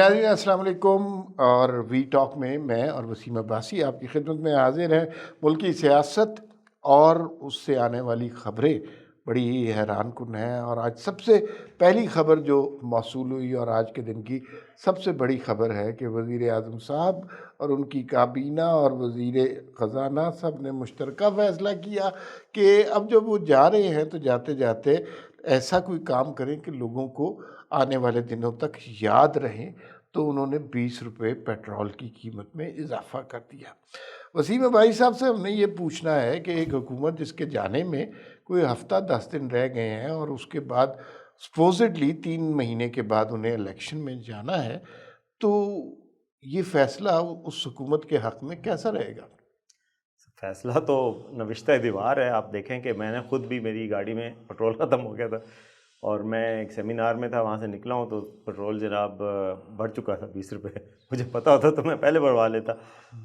ناظرین السلام علیکم، اور وی ٹاک میں میں اور وسیم عباسی آپ کی خدمت میں حاضر ہیں۔ ملکی سیاست اور اس سے آنے والی خبریں بڑی ہی حیران کن ہیں، اور آج سب سے پہلی خبر جو موصول ہوئی اور آج کے دن کی سب سے بڑی خبر ہے کہ وزیر اعظم صاحب اور ان کی کابینہ اور وزیر خزانہ سب نے مشترکہ فیصلہ کیا کہ اب جب وہ جا رہے ہیں تو جاتے جاتے ایسا کوئی کام کریں کہ لوگوں کو آنے والے دنوں تک یاد رہیں۔ تو انہوں نے 20 روپے پیٹرول کی قیمت میں اضافہ کر دیا۔ وسیم بھائی صاحب سے ہم نے یہ پوچھنا ہے کہ ایک حکومت جس کے جانے میں کوئی ہفتہ 10 دن رہ گئے ہیں اور اس کے بعد سپوزڈلی 3 مہینے کے بعد انہیں الیکشن میں جانا ہے، تو یہ فیصلہ اس حکومت کے حق میں کیسا رہے گا؟ فیصلہ تو نوشتہ دیوار ہے۔ آپ دیکھیں کہ میں نے خود بھی، میری گاڑی میں پٹرول ختم ہو گیا تھا اور میں ایک سیمینار میں تھا، وہاں سے نکلا ہوں تو پٹرول جناب بڑھ چکا تھا 20 روپے۔ مجھے پتہ ہوتا تو میں پہلے بڑھوا لیتا۔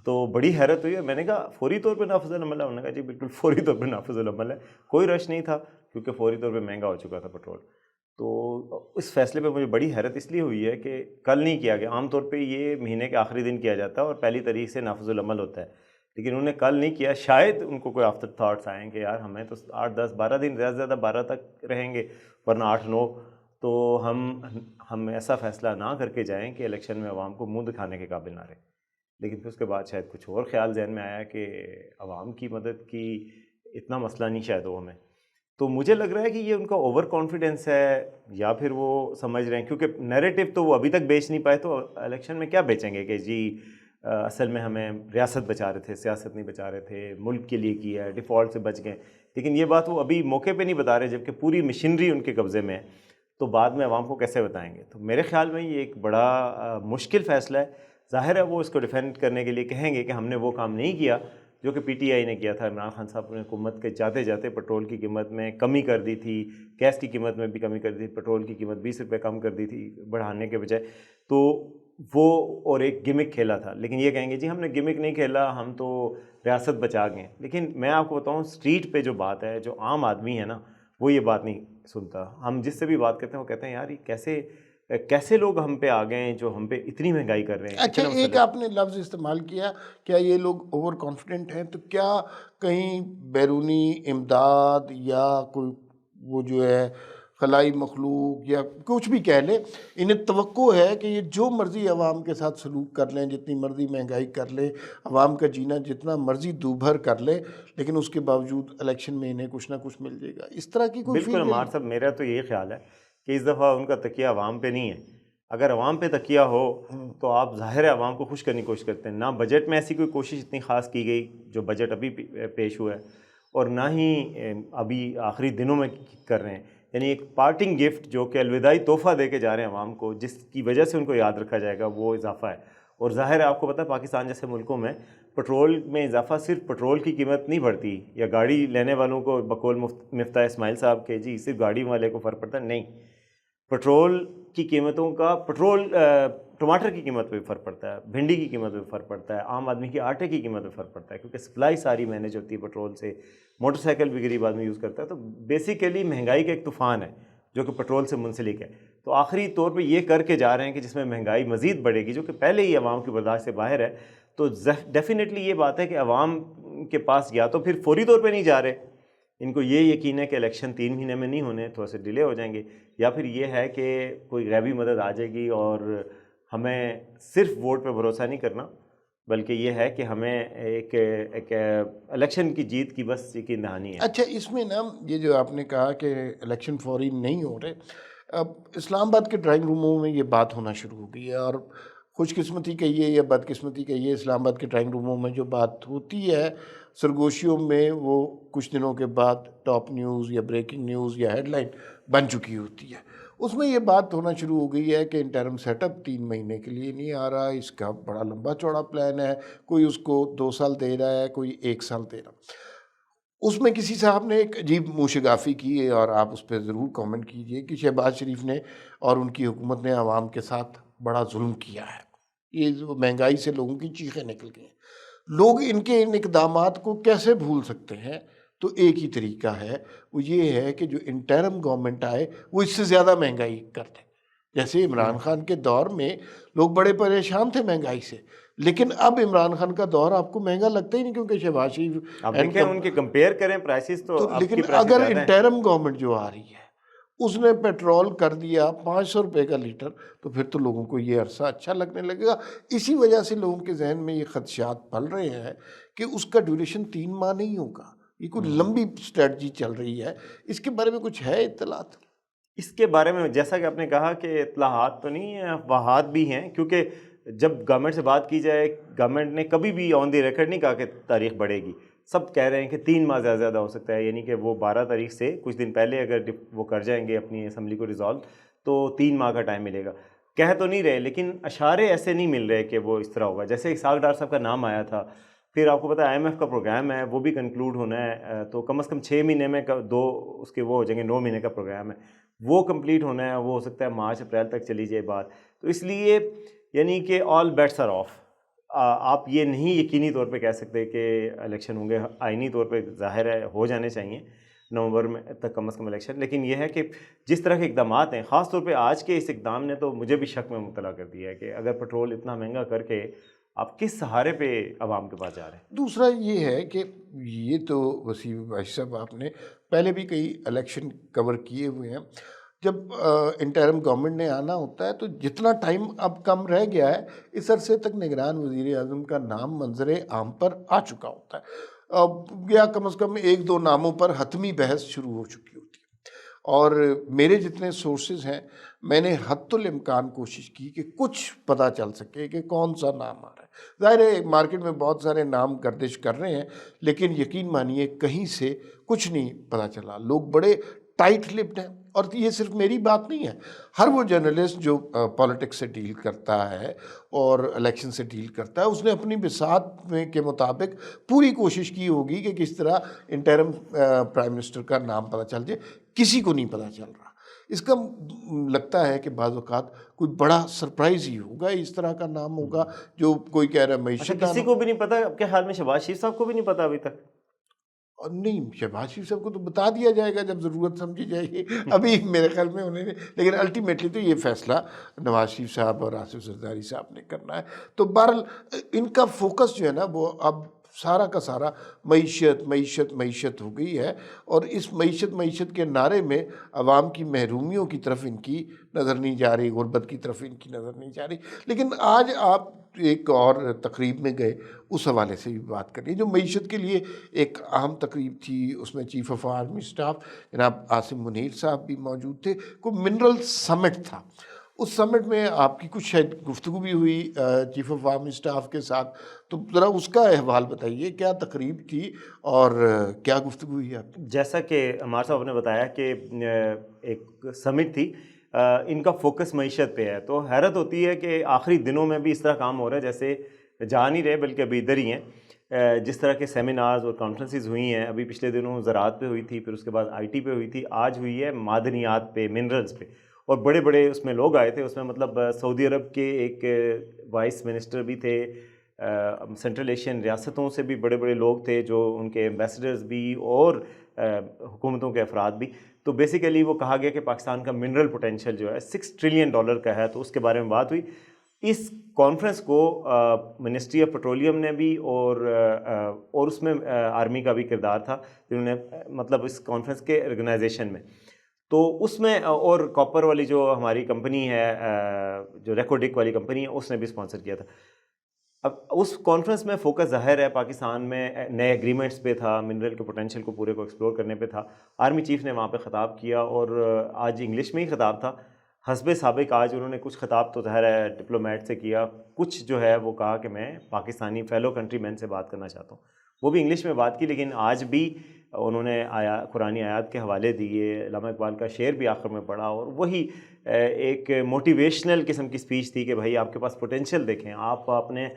تو بڑی حیرت ہوئی ہے۔ میں نے کہا فوری طور پہ نافذ العمل ہے؟ انہوں نے کہا جی بالکل فوری طور پہ نافذ العمل ہے۔ کوئی رش نہیں تھا کیونکہ فوری طور پہ مہنگا ہو چکا تھا پٹرول۔ تو اس فیصلے پہ مجھے بڑی حیرت اس لیے ہوئی ہے کہ کل نہیں کیا گیا۔ عام طور پہ یہ مہینے کے آخری دن کیا جاتا ہے اور 1 تاریخ سے نافذ العمل ہوتا ہے، لیکن انہوں نے کل نہیں کیا۔ شاید ان کو کوئی آفٹر تھاٹس آئیں کہ یار ہمیں تو 8 10 12 دن، زیادہ سے زیادہ 12 تک رہیں گے ورنہ 8 9، تو ہم ایسا فیصلہ نہ کر کے جائیں کہ الیکشن میں عوام کو منہ دکھانے کے قابل نہ رہے۔ لیکن پھر اس کے بعد شاید کچھ اور خیال ذہن میں آیا کہ عوام کی مدد کی اتنا مسئلہ نہیں شاید ہو ہمیں۔ تو مجھے لگ رہا ہے کہ یہ ان کا اوور کانفیڈنس ہے، یا پھر وہ سمجھ رہے ہیں کیونکہ نیریٹو تو وہ ابھی تک بیچ نہیں پائے، تو الیکشن میں کیا بیچیں گے کہ جی اصل میں ہمیں ریاست بچا رہے تھے، سیاست نہیں بچا رہے تھے، ملک کے لیے کیا ہے، ڈیفالٹ سے بچ گئے۔ لیکن یہ بات وہ ابھی موقع پہ نہیں بتا رہے جبکہ پوری مشینری ان کے قبضے میں ہے، تو بعد میں عوام کو کیسے بتائیں گے؟ تو میرے خیال میں یہ ایک بڑا مشکل فیصلہ ہے۔ ظاہر ہے وہ اس کو ڈیفینڈ کرنے کے لیے کہیں گے کہ ہم نے وہ کام نہیں کیا جو کہ پی ٹی آئی نے کیا تھا۔ عمران خان صاحب نے حکومت کے جاتے جاتے پٹرول کی قیمت میں کمی کر دی تھی، گیس کی قیمت میں بھی کمی کر دی تھی، پٹرول کی قیمت 20 روپے کم کر دی تھی بڑھانے کے بجائے۔ تو وہ اور ایک گمک کھیلا تھا، لیکن یہ کہیں گے جی ہم نے گمک نہیں کھیلا، ہم تو ریاست بچا گئے۔ لیکن میں آپ کو بتاؤں اسٹریٹ پہ جو بات ہے، جو عام آدمی ہے نا، وہ یہ بات نہیں سنتا۔ ہم جس سے بھی بات کرتے ہیں وہ کہتے ہیں یار یہ کیسے لوگ ہم پہ آ گئے ہیں جو ہم پہ اتنی مہنگائی کر رہے ہیں۔ اچھا، ایک آپ نے لفظ استعمال کیا، کیا یہ لوگ اوور کانفیڈنٹ ہیں؟ تو کیا کہیں بیرونی امداد یا کوئی وہ جو ہے خلائی مخلوق یا کچھ بھی کہہ لیں، انہیں توقع ہے کہ یہ جو مرضی عوام کے ساتھ سلوک کر لیں، جتنی مرضی مہنگائی کر لیں، عوام کا جینا جتنا مرضی دوبھر کر لیں، لیکن اس کے باوجود الیکشن میں انہیں کچھ نہ کچھ مل جائے گا، اس طرح کی کوئی بالکل عمار صاحب، میرا تو یہی خیال ہے کہ اس دفعہ ان کا تکیہ عوام پہ نہیں ہے۔ اگر عوام پہ تکیہ ہو تو آپ ظاہر ہے عوام کو خوش کرنے کی کوشش کرتے ہیں۔ نہ بجٹ میں ایسی کوئی کوشش اتنی خاص کی گئی جو بجٹ ابھی پیش ہوا ہے، اور نہ ہی ابھی آخری دنوں میں کر رہے ہیں۔ یعنی ایک پارٹنگ گفٹ جو کہ الوداعی تحفہ دے کے جا رہے ہیں عوام کو، جس کی وجہ سے ان کو یاد رکھا جائے گا، وہ اضافہ ہے۔ اور ظاہر ہے آپ کو پتہ ہے پاکستان جیسے ملکوں میں پٹرول میں اضافہ صرف پٹرول کی قیمت نہیں بڑھتی یا گاڑی لینے والوں کو بقول مفتاح اسماعیل صاحب کے جی صرف گاڑی والے کو فرق پڑتا ہے، نہیں، پٹرول کی قیمتوں کا ٹماٹر کی قیمت پہ بھی فرق پڑتا ہے، بھنڈی کی قیمت پہ بھی فرق پڑتا ہے، عام آدمی کی آٹے کی قیمت پہ فرق پڑتا ہے، کیونکہ سپلائی ساری مینیج ہوتی ہے پٹرول سے۔ موٹر سائیکل بھی غریب آدمی یوز کرتا ہے۔ تو بیسیکلی مہنگائی کا ایک طوفان ہے جو کہ پٹرول سے منسلک ہے۔ تو آخری طور پہ یہ کر کے جا رہے ہیں کہ جس میں مہنگائی مزید بڑھے گی، جو کہ پہلے ہی عوام کی برداشت سے باہر ہے۔ تو ڈیفینیٹلی یہ بات ہے کہ عوام کے پاس یا تو پھر فوری طور پہ نہیں جا رہے، ان کو یہ یقین ہے کہ الیکشن 3 مہینے میں نہیں ہونے، تھوڑے سے ڈیلے ہو جائیں گے، یا پھر یہ ہے کہ کوئی غیبی مدد آ جائے گی اور ہمیں صرف ووٹ پہ بھروسہ نہیں کرنا، بلکہ یہ ہے کہ ہمیں ایک الیکشن کی جیت کی بس یقین دہانی ہے۔ اچھا، اس میں نا یہ جو آپ نے کہا کہ الیکشن فوری نہیں ہو رہے، اب اسلام آباد کے ڈرائنگ روموں میں یہ بات ہونا شروع ہو گئی ہے، اور خوش قسمتی کہیے یا بد قسمتی کہیے، اسلام آباد کے ڈرائنگ روموں میں جو بات ہوتی ہے سرگوشیوں میں، وہ کچھ دنوں کے بعد ٹاپ نیوز یا بریکنگ نیوز یا ہیڈ لائن بن چکی ہوتی ہے۔ اس میں یہ بات ہونا شروع ہو گئی ہے کہ انٹرم سیٹ اپ 3 مہینے کے لیے نہیں آ رہا، اس کا بڑا لمبا چوڑا پلان ہے، کوئی اس کو 2 سال دے رہا ہے، کوئی 1 سال دے رہا ہے۔ اس میں کسی صاحب نے ایک عجیب موشگافی کی ہے، اور آپ اس پہ ضرور کامنٹ کیجئے، کہ شہباز شریف نے اور ان کی حکومت نے عوام کے ساتھ بڑا ظلم کیا ہے۔ یہ جو مہنگائی سے لوگوں کی چیخیں نکل گئی ہیں، لوگ ان کے ان اقدامات کو کیسے بھول سکتے ہیں؟ تو ایک ہی طریقہ ہے، وہ یہ ہے کہ جو انٹرم گورنمنٹ آئے وہ اس سے زیادہ مہنگائی کر دے۔ جیسے عمران خان کے دور میں لوگ بڑے پریشان تھے مہنگائی سے، لیکن اب عمران خان کا دور آپ کو مہنگا لگتا ہی نہیں، کیونکہ شہباز شریف آپ دیکھیں ان کے کمپیئر کریں پرائسز تو اب لیکن کی پرائسز اگر زیادہ ہیں۔ انٹرم گورنمنٹ جو آ رہی ہے اس نے پیٹرول کر دیا 500 روپے کا لیٹر، تو پھر تو لوگوں کو یہ عرصہ اچھا لگنے لگے گا۔ اسی وجہ سے لوگوں کے ذہن میں یہ خدشات پل رہے ہیں کہ اس کا ڈیوریشن 3 ماہ نہیں ہوگا، یہ کوئی لمبی اسٹریٹجی چل رہی ہے۔ اس کے بارے میں کچھ ہے اطلاعات؟ اس کے بارے میں جیسا کہ آپ نے کہا کہ اطلاعات تو نہیں ہیں، افواہات بھی ہیں، کیونکہ جب گورنمنٹ سے بات کی جائے، گورنمنٹ نے کبھی بھی آن دی ریکارڈ نہیں کہا کہ تاریخ بڑھے گی۔ سب کہہ رہے ہیں کہ 3 ماہ زیادہ زیادہ ہو سکتا ہے، یعنی کہ وہ 12 تاریخ سے کچھ دن پہلے اگر وہ کر جائیں گے اپنی اسمبلی کو ریزالو تو 3 ماہ کا ٹائم ملے گا۔ کہہ تو نہیں رہے، لیکن اشارے ایسے نہیں مل رہے کہ وہ اس طرح ہوگا۔ جیسے اسحاق ڈار صاحب کا نام آیا تھا، پھر آپ کو پتہ ہے IMF کا پروگرام ہے، وہ بھی کنکلوڈ ہونا ہے، تو کم از کم 6 مہینے میں 2 اس کے وہ ہو جائیں گے، 9 مہینے کا پروگرام ہے، وہ کمپلیٹ ہونا ہے، وہ ہو سکتا ہے مارچ اپریل تک چلی جائے بات۔ تو اس لیے یعنی کہ آل بیٹس آر آف۔ آپ یہ نہیں یقینی طور پہ کہہ سکتے کہ الیکشن ہوں گے، آئینی طور پہ ظاہر ہے ہو جانے چاہیے نومبر میں تک کم از کم الیکشن، لیکن یہ ہے کہ جس طرح کے اقدامات ہیں، خاص طور پہ آج کے اس اقدام نے تو مجھے بھی شک میں مبتلا کر دیا ہے کہ اگر پیٹرول اتنا مہنگا کر کے آپ کس سہارے پہ عوام کے پاس جا رہے ہیں۔ دوسرا یہ ہے کہ یہ تو وسیم باشی صاحب آپ نے پہلے بھی کئی الیکشن کور کیے ہوئے ہیں، جب انٹرم گورنمنٹ نے آنا ہوتا ہے تو جتنا ٹائم اب کم رہ گیا ہے اس عرصے تک نگران وزیر اعظم کا نام منظر عام پر آ چکا ہوتا ہے، یا کم از کم 1-2 ناموں پر حتمی بحث شروع ہو چکی ہوتی ہے۔ اور میرے جتنے سورسز ہیں، میں نے حتی الامکان کوشش کی کہ کچھ پتہ چل سکے کہ کون سا نام آ رہا ہے۔ ظاہر ہے مارکیٹ میں بہت سارے نام گردش کر رہے ہیں، لیکن یقین مانیے کہیں سے کچھ نہیں پتہ چلا۔ لوگ بڑے ٹائٹ لپڈ ہیں، اور یہ صرف میری بات نہیں ہے، ہر وہ جرنلسٹ جو پالیٹکس سے ڈیل کرتا ہے اور الیکشن سے ڈیل کرتا ہے، اس نے اپنی بساط میں کے مطابق پوری کوشش کی ہوگی کہ کس طرح انٹرم پرائم منسٹر کا نام پتہ چل جائے۔ کسی کو نہیں پتہ چل رہا۔ اس کا لگتا ہے کہ بعض اوقات کوئی بڑا سرپرائز ہی ہوگا، اس طرح کا نام ہوگا جو کوئی کہہ رہا ہے اچھا، معیشت کسی کو بھی نہیں پتا؟ آپ کے خیال میں شہباز شریف صاحب کو بھی نہیں پتا ابھی تک؟ اور نہیں، شہباز شریف صاحب کو تو بتا دیا جائے گا جب ضرورت سمجھی جائے گی، ابھی میرے خیال میں انہیں، لیکن الٹیمیٹلی تو یہ فیصلہ نواز شریف صاحب اور آصف زرداری صاحب نے کرنا ہے۔ تو بہرحال ان کا فوکس جو ہے نا وہ اب سارا کا سارا معیشت معیشت معیشت ہو گئی ہے، اور اس معیشت معیشت کے نعرے میں عوام کی محرومیوں کی طرف ان کی نظر نہیں جا رہی، غربت کی طرف ان کی نظر نہیں جا رہی۔ لیکن آج آپ ایک اور تقریب میں گئے، اس حوالے سے بھی بات کرنی جو معیشت کے لیے ایک اہم تقریب تھی، اس میں چیف آف آرمی اسٹاف جناب عاصم منیر صاحب بھی موجود تھے، کوئی منرل سمٹ تھا۔ اس سمٹ میں آپ کی کچھ شاید گفتگو بھی ہوئی چیف آف آرمی اسٹاف کے ساتھ، تو ذرا اس کا احوال بتائیے، کیا تقریب تھی اور کیا گفتگو ہوئی آپ کی؟ جیسا کہ عمار صاحب نے بتایا کہ ایک سمٹ تھی، ان کا فوکس معیشت پہ ہے، تو حیرت ہوتی ہے کہ آخری دنوں میں بھی اس طرح کام ہو رہا ہے جیسے جا نہیں رہے بلکہ ابھی ادھر ہی ہیں۔ جس طرح کے سیمینارز اور کانفرنسز ہوئی ہیں، ابھی پچھلے دنوں زراعت پہ ہوئی تھی، پھر اس کے بعد IT پہ ہوئی تھی، آج ہوئی ہے معدنیات پہ، منرلز پہ، اور بڑے بڑے اس میں لوگ آئے تھے۔ اس میں مطلب سعودی عرب کے ایک وائس منسٹر بھی تھے، سینٹرل ایشین ریاستوں سے بھی بڑے بڑے لوگ تھے جو ان کے ایمبیسڈرز بھی، اور حکومتوں کے افراد بھی۔ تو بیسیکلی وہ کہا گیا کہ پاکستان کا منرل پوٹینشیل جو ہے $6 ٹریلین کا ہے، تو اس کے بارے میں بات ہوئی۔ اس کانفرنس کو منسٹری آف پیٹرولیم نے بھی اور اس میں آرمی کا بھی کردار تھا جنہوں نے مطلب اس کانفرنس کے آرگنائزیشن میں، تو اس میں اور کاپر والی جو ہماری کمپنی ہے، جو ریکوڈک والی کمپنی ہے، اس نے بھی اسپانسر کیا تھا۔ اب اس کانفرنس میں فوکس ظاہر ہے پاکستان میں نئے ایگریمنٹس پہ تھا، منرل کے پوٹینشیل کو پورے کو ایکسپلور کرنے پہ تھا۔ آرمی چیف نے وہاں پہ خطاب کیا، اور آج انگلش میں ہی خطاب تھا حسب سابق۔ آج انہوں نے کچھ خطاب تو ظاہر ہے ڈپلومیٹ سے کیا، کچھ جو ہے وہ کہا کہ میں پاکستانی فیلو کنٹری مین سے بات کرنا چاہتا ہوں، وہ بھی انگلش میں بات کی۔ لیکن آج بھی انہوں نے قرآنی آیات کے حوالے دیے، علامہ اقبال کا شعر بھی آخر میں پڑھا، اور وہی ایک موٹیویشنل قسم کی سپیچ تھی کہ بھائی آپ کے پاس پوٹینشیل دیکھیں، آپ اپنے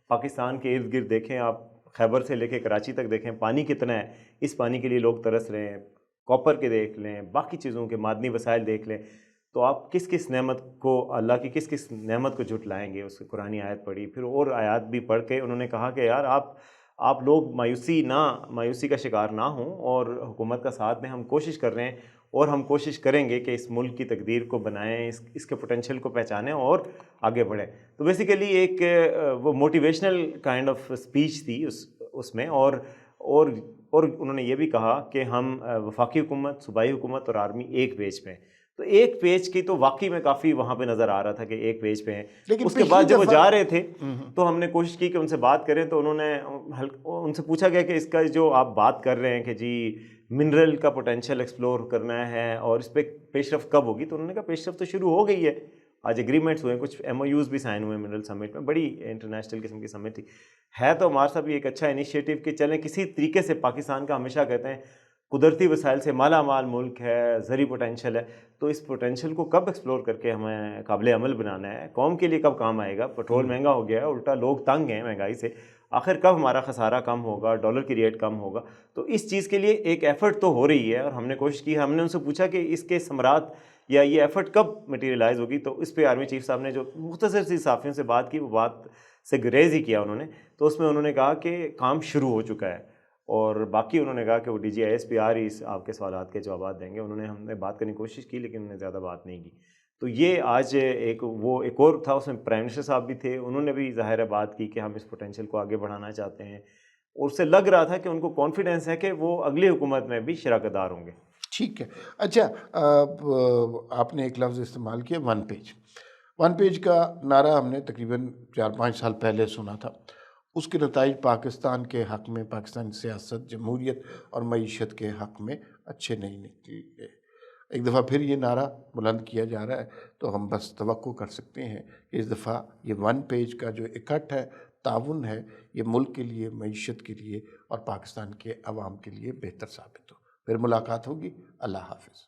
پاکستان کے ارد گرد دیکھیں، آپ خیبر سے لے کے کراچی تک دیکھیں، پانی کتنا ہے، اس پانی کے لیے لوگ ترس رہے ہیں، کاپر کے دیکھ لیں، باقی چیزوں کے معدنی وسائل دیکھ لیں، تو آپ کس کس نعمت کو، اللہ کی کس کس نعمت کو جھٹلائیں گے۔ اس کی قرآنی آیت پڑھی، پھر اور آیات بھی پڑھ کے انہوں نے کہا کہ یار آپ لوگ مایوسی کا شکار نہ ہوں، اور حکومت کا ساتھ دیں، ہم کوشش کر رہے ہیں، اور ہم کوشش کریں گے کہ اس ملک کی تقدیر کو بنائیں, اس کے پوٹینشیل کو پہچانیں اور آگے بڑھیں. تو بیسیکلی ایک وہ موٹیویشنل کائنڈ آف اسپیچ تھی اس میں, اور انہوں نے یہ بھی کہا کہ ہم وفاقی حکومت, صوبائی حکومت اور آرمی ایک پیج پہ ہیں. تو ایک پیج کی تو واقعی میں کافی وہاں پہ نظر آ رہا تھا کہ ایک پیج پہ ہیں. اس کے بعد جب وہ جا رہے تھے تو ہم نے کوشش کی کہ ان سے بات کریں, تو انہوں نے ان سے پوچھا گیا کہ اس کا جو آپ بات کر رہے ہیں کہ جی منرل کا پوٹینشیل ایکسپلور کرنا ہے اور اس پہ پیش رفت کب ہوگی, تو انہوں نے کہا پیش رفت تو شروع ہو گئی ہے, آج ایگریمنٹس ہوئے ہیں, کچھ ایم او یوز بھی سائن ہوئے ہیں منرل سمٹ میں, بڑی انٹرنیشنل قسم کی سمٹ تھی. ہے تو ہمارے ساتھ بھی ایک اچھا انیشیٹو کہ چلیں کسی طریقے سے, پاکستان کا ہمیشہ کہتے ہیں قدرتی وسائل سے مالا مال ملک ہے, زرعی پوٹینشیل ہے, تو اس پوٹینشیل کو کب ایکسپلور کر کے ہمیں قابل عمل بنانا ہے, قوم کے لیے کب کام آئے گا. پٹرول مہنگا ہو گیا ہے, الٹا لوگ تنگ ہیں مہنگائی سے, آخر کب ہمارا خسارہ کم ہوگا, ڈالر کی ریٹ کم ہوگا. تو اس چیز کے لیے ایک ایفرٹ تو ہو رہی ہے, اور ہم نے کوشش کی, ہم نے ان سے پوچھا کہ اس کے ثمرات یا یہ ایفرٹ کب مٹیریلائز ہوگی. تو اس پہ آرمی چیف صاحب نے جو مختصر سی صحافیوں سے بات کی, وہ بات سے گریز ہی کیا انہوں نے. تو اس میں انہوں نے کہا کہ کام شروع ہو چکا ہے, اور باقی انہوں نے کہا کہ وہ D G I S P R ہی آپ کے سوالات کے جوابات دیں گے. ہم نے بات کرنے کی کوشش کی لیکن انہوں نے زیادہ بات نہیں کی. تو یہ آج ایک اور تھا, اس میں پرائم منسٹر صاحب بھی تھے, انہوں نے بھی ظاہر ہے بات کی کہ ہم اس پوٹینشیل کو آگے بڑھانا چاہتے ہیں, اور اس سے لگ رہا تھا کہ ان کو کانفیڈنس ہے کہ وہ اگلی حکومت میں بھی شراکت دار ہوں گے. ٹھیک ہے. اچھا, آپ نے ایک لفظ استعمال کیا ون پیج کا نعرہ ہم نے تقریباً 4-5 سال پہلے سنا تھا. اس کے نتائج پاکستان کے حق میں, پاکستان سیاست, جمہوریت اور معیشت کے حق میں اچھے نہیں نکلے. ایک دفعہ پھر یہ نعرہ بلند کیا جا رہا ہے, تو ہم بس توقع کر سکتے ہیں کہ اس دفعہ یہ ون پیج کا جو اکٹھ ہے, تعاون ہے, یہ ملک کے لیے, معیشت کے لیے اور پاکستان کے عوام کے لیے بہتر ثابت ہو. پھر ملاقات ہوگی. اللہ حافظ.